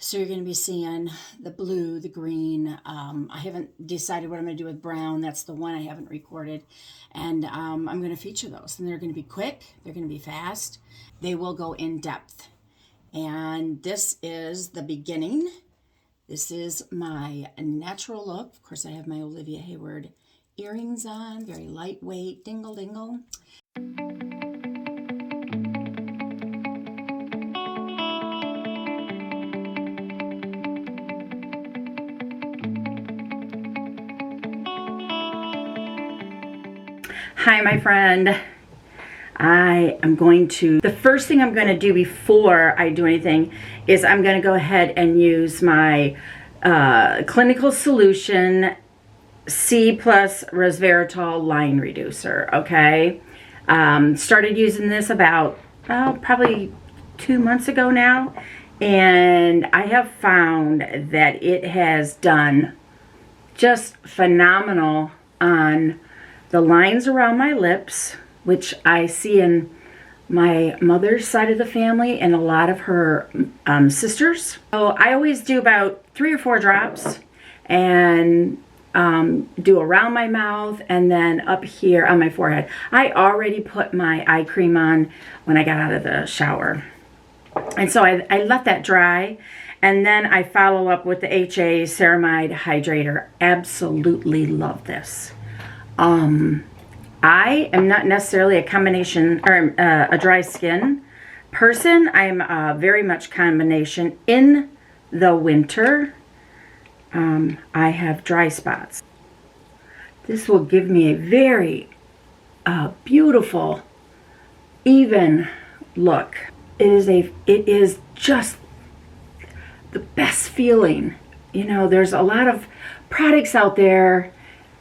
So you're going to be seeing the blue, the green. I haven't decided what I'm going to do with brown. That's the one I haven't recorded. And I'm going to feature those. And they're going to be quick. They're going to be fast. They will go in depth. And this is the beginning. This is my natural look. Of course, I have my Olivia Hayward earrings on. Very lightweight. Dingle, dingle. Hi, my friend. The first thing I'm going to do before I do anything is I'm going to go ahead and use my Clinical Solution C+ Resveratrol Line Reducer, okay? Started using this about, probably 2 months ago now, and I have found that it has done just phenomenal on the lines around my lips, which I see in my mother's side of the family and a lot of her sisters. So I always do about 3 or 4 drops and do around my mouth and then up here on my forehead. I already put my eye cream on when I got out of the shower. And so I let that dry. And then I follow up with the HA Ceramide Hydrator. Absolutely love this. I am not necessarily a combination or a dry skin person. I'm very much combination. In the winter, I have dry spots. This will give me a very beautiful, even look. It is just the best feeling. You know, there's a lot of products out there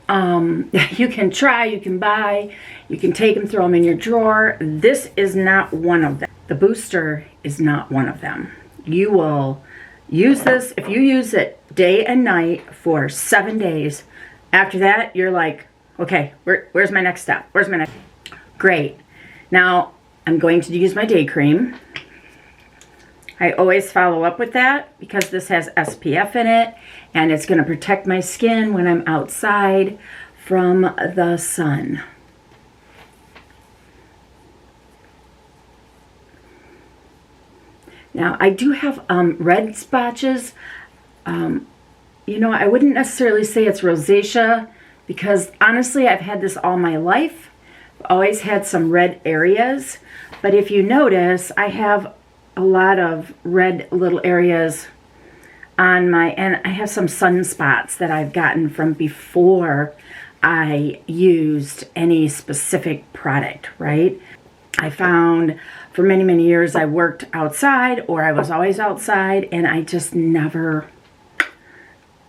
you can try, you can buy, you can take them, throw them in your drawer. This is not one of them. The booster is not one of them. You will use this, if you use it day and night for 7 days, after that, you're like, okay, where's my next step? Where's my next? Great. Now, I'm going to use my day cream. I always follow up with that because this has SPF in it and it's going to protect my skin when I'm outside from the sun. Now, I do have red spotches. You know, I wouldn't necessarily say it's rosacea because honestly, I've had this all my life. I've always had some red areas. But if you notice, I have a lot of red little areas on my, and I have some sunspots that I've gotten from before I used any specific product, right? I found for many, many years I worked outside or I was always outside and I just never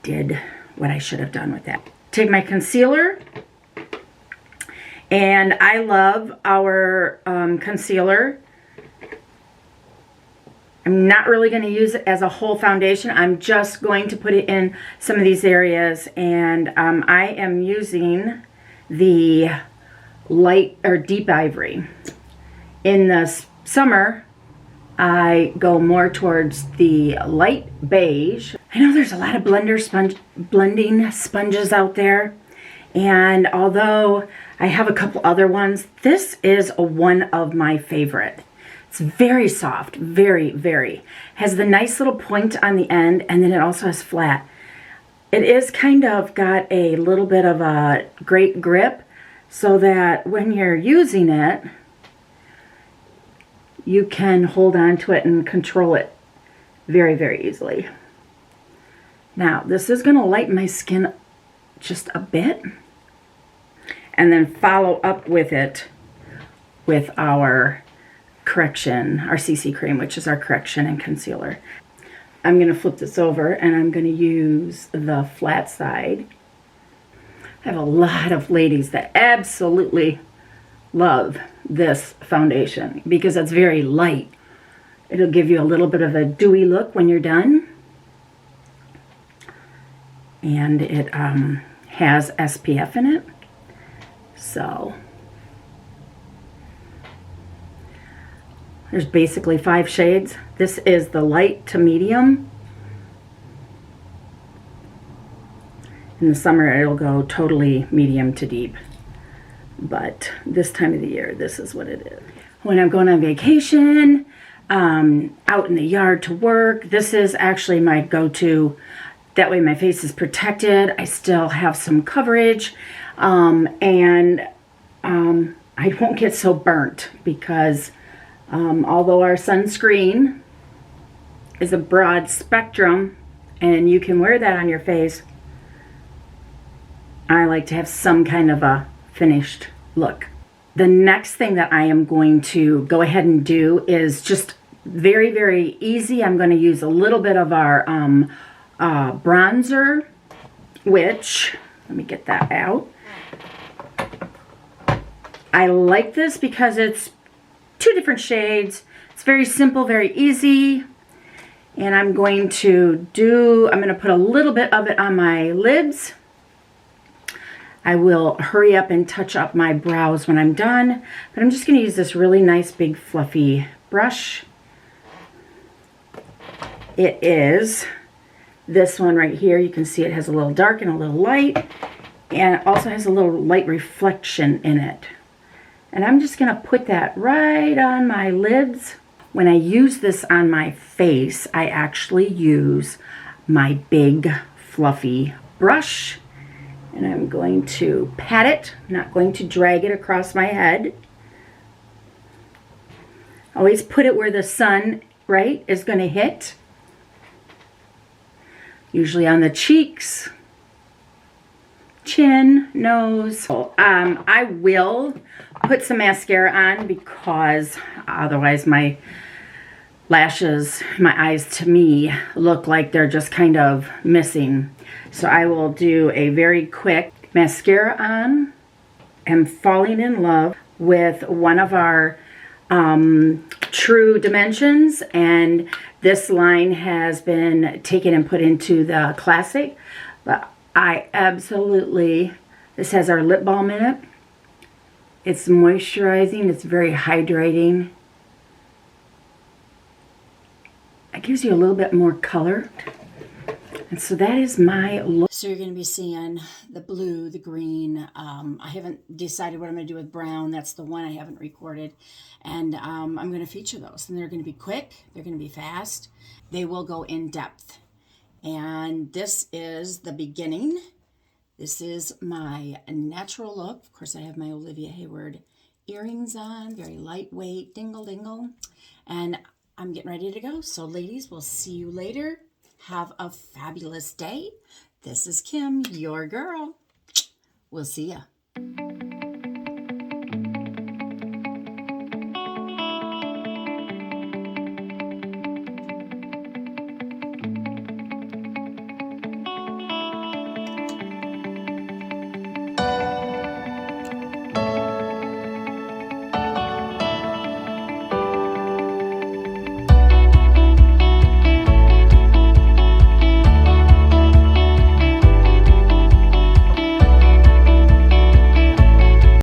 did what I should have done with that. Take my concealer, and I love our concealer. I'm not really going to use it as a whole foundation. I'm just going to put it in some of these areas. And I am using the light or deep ivory. In the summer, I go more towards the light beige. I know there's a lot of blending sponges out there. And although I have a couple other ones, this is one of my favorite. It's very soft, very, very. Has the nice little point on the end, and then it also has flat. It is kind of got a little bit of a great grip so that when you're using it, you can hold on to it and control it very, very easily. Now, this is going to lighten my skin just a bit, and then follow up with it with our correction, our CC cream, which is our correction and concealer. I'm going to flip this over and I'm going to use the flat side. I have a lot of ladies that absolutely love this foundation because it's very light. It'll give you a little bit of a dewy look when you're done. And it has SPF in it. So there's basically 5 shades. This is the light to medium, In the summer, it'll go totally medium to deep. But this time of the year, this is what it is. When I'm going on vacation, out in the yard to work, this is actually my go-to. That way my face is protected. I still have some coverage. I won't get so burnt because although our sunscreen is a broad spectrum and you can wear that on your face, I like to have some kind of a finished look. The next thing that I am going to go ahead and do is just very, very easy. I'm going to use a little bit of our bronzer, which, let me get that out. I like this because it's 2 different shades. It's very simple, very easy. And I'm going to put a little bit of it on my lids. I will hurry up and touch up my brows when I'm done. But I'm just going to use this really nice, big, fluffy brush. It is this one right here. You can see it has a little dark and a little light. And it also has a little light reflection in it. And I'm just going to put that right on my lids. When I use this on my face, I actually use my big fluffy brush. And I'm going to pat it. I'm not going to drag it across my head. Always put it where the sun, right, is going to hit. Usually on the cheeks, chin, nose. I will put some mascara on because otherwise my lashes, my eyes to me look like they're just kind of missing. So I will do a very quick mascara on. I'm falling in love with one of our True Dimensions, and this line has been taken and put into the Classic, but I absolutely, this has our lip balm in it. It's moisturizing, it's very hydrating. It gives you a little bit more color. And so that is my look. So you're going to be seeing the blue, the green. I haven't decided what I'm going to do with brown. That's the one I haven't recorded. And I'm going to feature those. And they're going to be quick. They're going to be fast. They will go in depth. And this is the beginning. This is my natural look. Of course, I have my Olivia Hayward earrings on. Very lightweight, dingle dingle. And I'm getting ready to go. So ladies, we'll see you later. Have a fabulous day. This is Kim, your girl. We'll see ya.